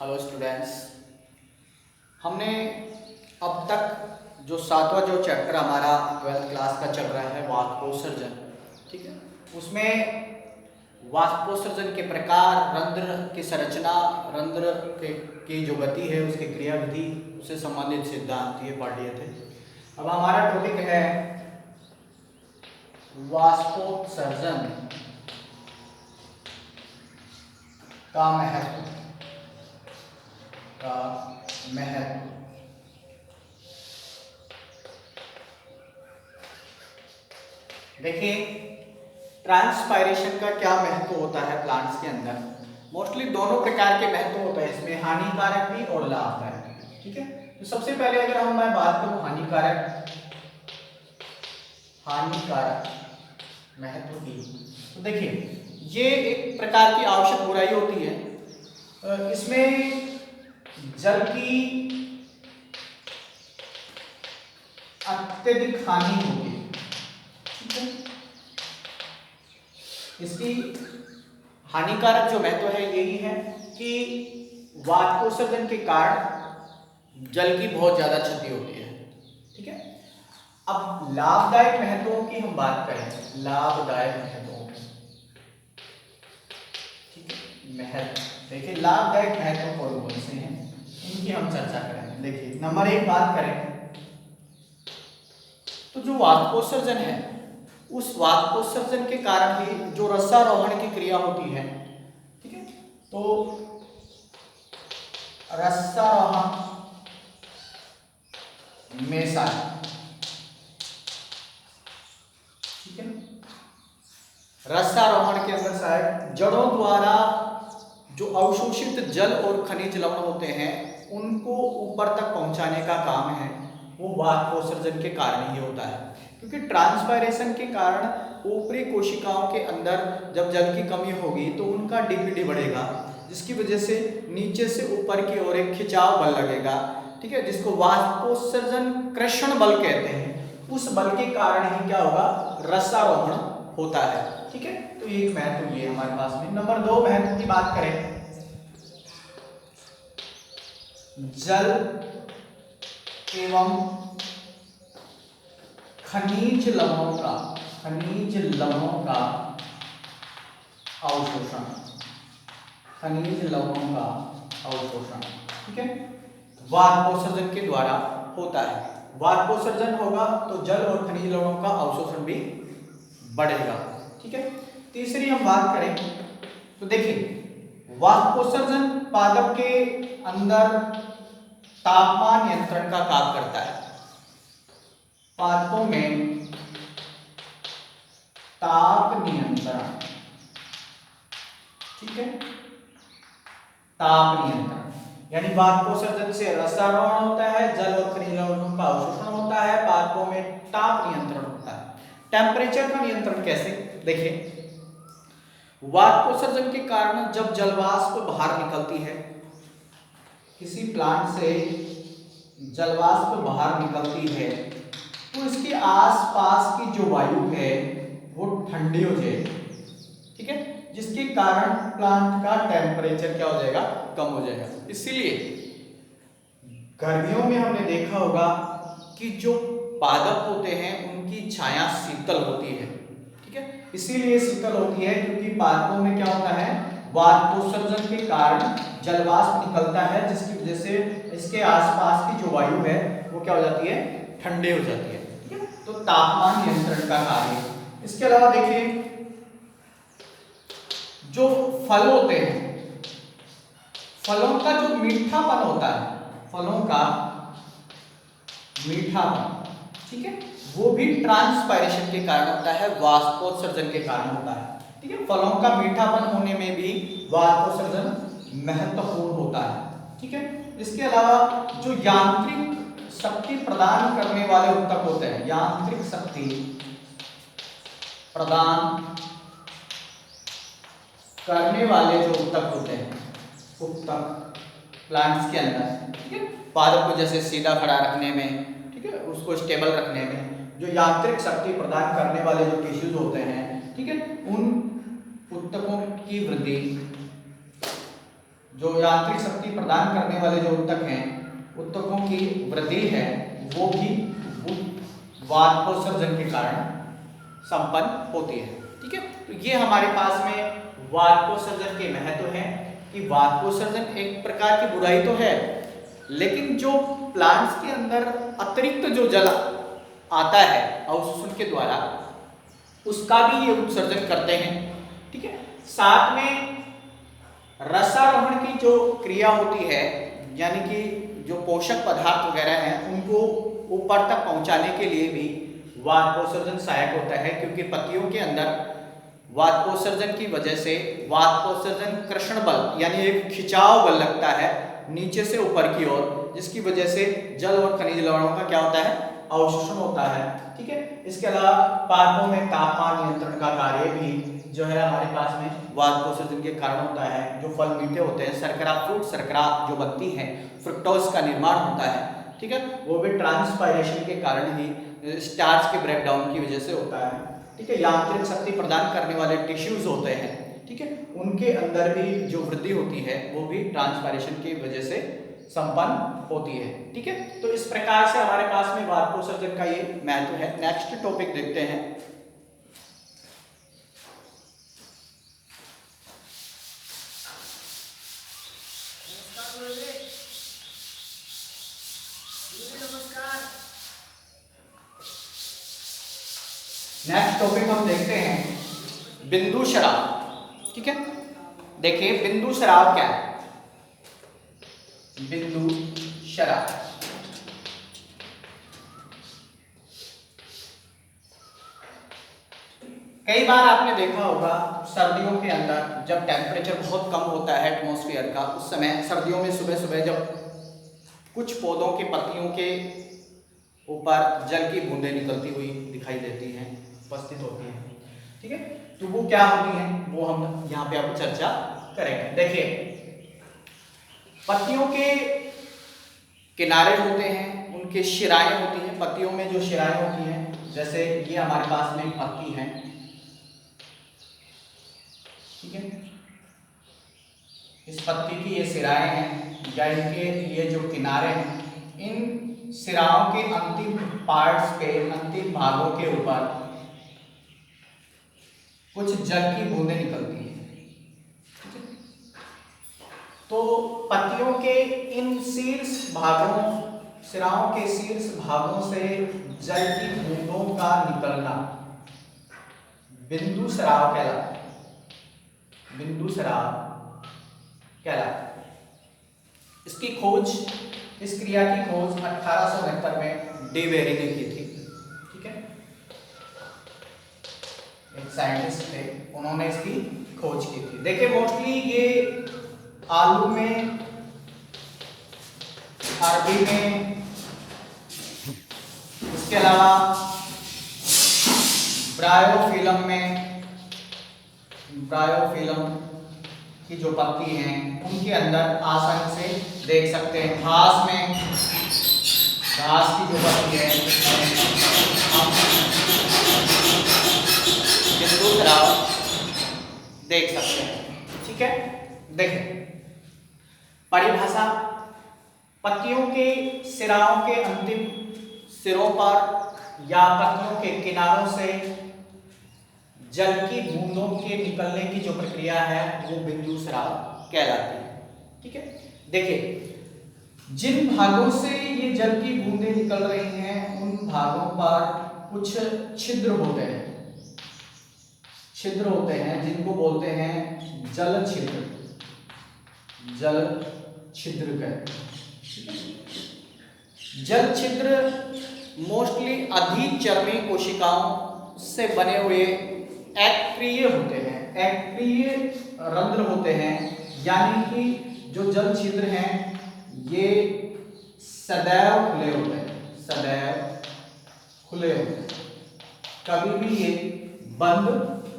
Hello students. हमने अब तक जो सातवां जो चैप्टर हमारा 12th क्लास का चल रहा है वाष्पोत्सर्जन, ठीक है, उसमें वाष्पोत्सर्जन के प्रकार, रंध्र की संरचना, रंध्र की जो गति है उसकी क्रियाविधि, उससे संबंधित सिद्धांत ये पढ़ लिए थे। अब हमारा टॉपिक है वाष्पोत्सर्जन का महत्व। देखिए, ट्रांसपायरेशन का क्या महत्व होता है प्लांट्स के अंदर। मोस्टली दोनों प्रकार के महत्व होते हैं इसमें, हानिकारक भी और लाभदायक भी, ठीक है। तो सबसे पहले अगर मैं बात करूं हानिकारक महत्व की, तो देखिए ये एक प्रकार की आवश्यक बुराई होती है। इसमें जल की अत्यधिक हानि होगी, ठीक है। इसकी हानिकारक जो महत्व है यही है कि वाष्पोत्सर्जन के कारण जल की बहुत ज्यादा क्षति होती है, ठीक है। अब लाभदायक महत्वों की हम बात करें, लाभदायक महत्वों की, ठीक है, महत्व। देखिए लाभदायक महत्व कौन कौन से हैं इनकी हम चर्चा करेंगे। देखिए नंबर एक बात करें तो जो वाष्पोत्सर्जन है, उस वाष्पोत्सर्जन के कारण ही जो रसारोहण की क्रिया होती है, ठीक है, तो रसारोहण मेसा, ठीक है, रसारोहण के अंदर शायद जड़ों द्वारा जो अवशोषित जल और खनिज लवण होते हैं उनको ऊपर तक पहुंचाने का काम है, वो वाष्पोत्सर्जन के कारण ही होता है। क्योंकि ट्रांसपायरेशन के कारण ऊपरी कोशिकाओं के अंदर जब जल की कमी होगी तो उनका डीपीडी बढ़ेगा, जिसकी वजह से नीचे से ऊपर की ओर एक खिंचाव बल लगेगा, ठीक है, जिसको वाष्पोत्सर्जन कर्षण बल कहते हैं। उस बल के कारण ही क्या होगा, रसारोहण होता है, ठीक है। तो ये एक महत्व ये हमारे पास में। नंबर दो महत्व की बात करें, जल एवं खनिज लवणों का अवशोषण, ठीक है, वाष्पोत्सर्जन के द्वारा होता है। वाष्पोत्सर्जन होगा तो जल और खनिज लवणों का अवशोषण भी बढ़ेगा, ठीक है। तीसरी हम बात करें तो देखिए वाष्पोत्सर्जन पादप के अंदर तापमान नियंत्रण का काम करता है। पादपों में ताप नियंत्रण, ठीक है, ताप नियंत्रण, यानी वाष्पोत्सर्जन से रसारोहण होता है, जल और खनिज लवणों का अवशोषण होता है, पादपों में ताप नियंत्रण होता है। टेम्परेचर का नियंत्रण कैसे, देखिए वाष्पोत्सर्जन के कारण जब जलवाष्प बाहर निकलती है, किसी प्लांट से जलवाष्प बाहर निकलती है तो इसके आसपास की जो वायु है वो ठंडी हो जाएगी, ठीक है, जिसके कारण प्लांट का टेम्परेचर क्या हो जाएगा, कम हो जाएगा। इसीलिए गर्मियों में हमने देखा होगा कि जो पादप होते हैं उनकी छाया शीतल होती है, ठीक है, इसीलिए शीतल होती है क्योंकि पादपों में क्या होता है, वाष्पोत्सर्जन के कारण जलवाष्प निकलता है, जिसकी वजह से इसके आसपास की जो वायु है वो क्या हो जाती है, ठंडी हो जाती है, ठीक है। तो तापमान नियंत्रण का कार्य। इसके अलावा देखिए जो फल होते हैं, फलों का जो मीठापन होता है, फलों का मीठापन, ठीक है, वो भी ट्रांसपायरेशन के कारण होता है, वाष्पोत्सर्जन के कारण होता है, ठीक है। फलों का मीठापन होने में भी वाष्पोत्सर्जन महत्वपूर्ण होता है, ठीक है। इसके अलावा जो यांत्रिक शक्ति प्रदान करने वाले ऊतक होते हैं, यांत्रिक शक्ति प्रदान करने वाले जो ऊतक होते हैं, ऊतक प्लांट्स के अंदर, ठीक है, पादप को जैसे सीधा खड़ा रखने में, ठीक है, उसको स्टेबल रखने में जो यांत्रिक शक्ति प्रदान करने वाले जो टिश्यूज होते हैं, ठीक है, उन ऊतकों की वृद्धि जो यांत्रिक शक्ति प्रदान करने वाले जो ऊतक हैं, ऊतकों की वृद्धि है वो भी वातकोत्सर्जन के कारण संपन्न होती है। ठीक है, तो ये हमारे पास में वातकोत्सर्जन के महत्व है कि वातकोत्सर्जन एक प्रकार की बुराई तो है, लेकिन जो प्लांट्स के अंदर अतिरिक्त जो जल आता है अवशोषण के द्वारा, उसका भी ये उत्सर्जन करते हैं। ठीक है, साथ में रसारोहण की जो क्रिया होती है, यानी कि जो पोषक पदार्थ वगैरह हैं उनको ऊपर तक पहुंचाने के लिए भी वातकोत्सर्जन सहायक होता है, क्योंकि पत्तियों के अंदर वातकोत्सर्जन की वजह से वातकोत्सर्जन कर्षण बल यानी एक खिंचाव बल लगता है नीचे से ऊपर की ओर, जिसकी वजह से जल और खनिज लवणों का क्या होता है, अवशोषण होता है। ठीक है, इसके अलावा पादपों में तापमान नियंत्रण का कार्य भी जो है हमारे पास में वातकोत्सर्जन के कारण होता है। जो फल मीठे होते हैं, शर्करा, फ्रूट शर्करा जो बनती है, फ्रुक्टोज का निर्माण होता है। ठीक है, वो भी ट्रांसपायरेशन के कारण ही स्टार्च के ब्रेकडाउन की वजह से होता है। ठीक है, यांत्रिक शक्ति प्रदान करने वाले टिश्यूज होते हैं, ठीक है, उनके अंदर भी जो वृद्धि होती है वो भी ट्रांसपायरेशन की वजह से संपन्न होती है। ठीक है, तो इस प्रकार से हमारे पास में वातकोत्सर्जन का ये महत्व है। नेक्स्ट टॉपिक देखते हैं। नेक्स्ट टॉपिक हम देखते हैं बिंदु शराब। ठीक है, देखिए बिंदु शराब क्या है। बिंदु शराब कई बार आपने देखा होगा सर्दियों के अंदर जब टेम्परेचर बहुत कम होता है एटमॉस्फेयर का, उस समय सर्दियों में सुबह सुबह जब कुछ पौधों के पत्तियों के ऊपर जल की बूंदें निकलती हुई दिखाई देती हैं, उपस्थित होती हैं। ठीक है, तो वो क्या होती हैं वो हम यहाँ पे अब चर्चा करेंगे। देखिए पत्तियों के किनारे होते हैं, उनके शिराएं होती हैं। पत्तियों में जो शिराएं होती हैं, जैसे ये हमारे पास में पत्ती है, ठीक है, इस पत्ती की ये सिराएं हैं या इनके ये जो किनारे हैं, इन सिराओं के अंतिम पार्ट्स पे, अंतिम भागों के ऊपर कुछ जल की बूंदें निकलती हैं। तो पत्तियों के इन शीर्ष भागों, सिराओं के शीर्ष भागों से जल की बूंदों का निकलना बिंदु शराब कहलाता है। बिंदु शराब कहलाता है। इसकी खोज, इस क्रिया की खोज 1869 में डी बेरी ने की थी। ठीक है, एक साइंटिस्ट थे, उन्होंने इसकी खोज की थी। देखिए मोस्टली ये आलू में, अरबी में, इसके अलावा ब्रायोफिलम में, ब्रायोफिलम की जो पत्ती हैं उनके अंदर आसानी से देख सकते हैं। घास में, घास की जो पत्ती है हम बिंदु शराब देख सकते हैं। ठीक है, देखें परिभाषा, पत्तियों के सिराओं के अंतिम सिरों पर या पत्तियों के किनारों से जल की बूंदों के निकलने की जो प्रक्रिया है वो बिंदु शराब कहलाती है। ठीक है, देखिए जिन भागों से ये जल की बूंदें निकल रही हैं उन भागों पर कुछ छिद्र होते हैं, छिद्र होते हैं जिनको बोलते हैं जल छिद्र, जल छिद्र कहते हैं। जल छिद्र मोस्टली अधिचर्मी कोशिकाओं से बने हुए एक्रिय होते हैं, एक्रिय रंध्र होते हैं, यानी कि जो जल छिद्र हैं ये सदैव खुले होते हैं, सदैव खुले होते हैं, कभी भी ये बंद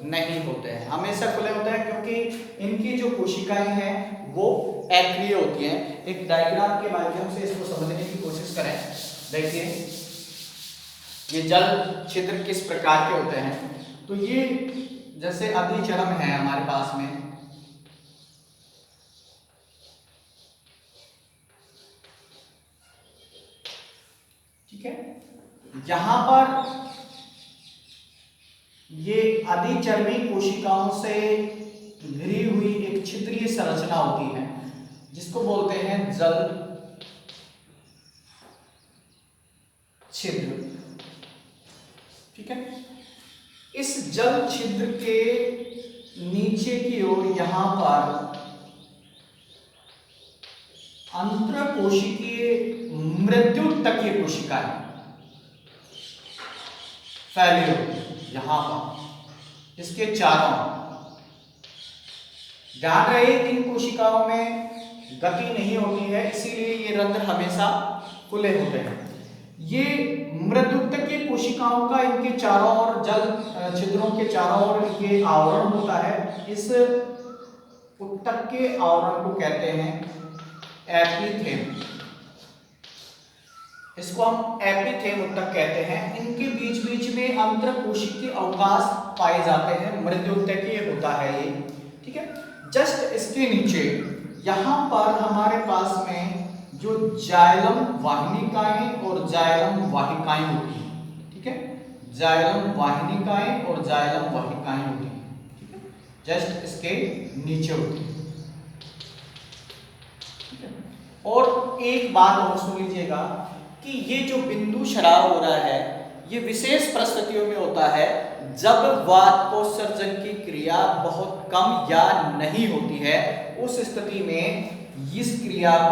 नहीं होते हैं, हमेशा खुले होते हैं, क्योंकि इनकी जो कोशिकाएं हैं वो एक्रिय होती हैं। एक डायग्राम के माध्यम से इसको समझने की कोशिश करें। देखिए ये जल छिद्र किस प्रकार के होते हैं। तो ये जैसे अधिचर्म है हमारे पास में, यहां पर ये अधिचर्मी कोशिकाओं से घिरी हुई एक छिद्रीय संरचना होती है जिसको बोलते हैं जल छिद्र। ठीक है, इस जल छिद्र के नीचे की ओर यहां पर अंतरकोशिकीय मृत्युतकीय कोशिकाएं फैली होती यहां पर इसके चारों। ध्यान रहे इन कोशिकाओं में गति नहीं होती है, इसीलिए ये रंध्र हमेशा खुले होते हैं। ये मृदुतकीय कोशिकाओं का इनके चारों ओर जल छिद्रों के चारों ओर ये आवरण होता है। इस उत्तक के आवरण को कहते हैं एपिथेम। इसको हम एपिथेम उत्तक कहते हैं। इनके बीच बीच में अंतरकोशिकीय अवकाश पाए जाते हैं, मृदुतकीय होता है ये। ठीक है, जस्ट इसके नीचे यहां पर हमारे पास में जो जाइलम वाहिनिकाएं और जाइलम वाहिकाएं होती हैं। ठीक है, जाइलम वाहिनिकाएं और जाइलम वाहिकाएं होती हैं। ठीक है, जस्ट इसके नीचे होती है। ठीक है, और एक बात और सुन लीजिएगा कि ये जो बिंदु स्राव हो रहा है ये विशेष परिस्थितियों में होता है जब वातकोत्सर्जन की क्रिया बहुत कम या नहीं होती है। उस स्थिति में इस क्रिया को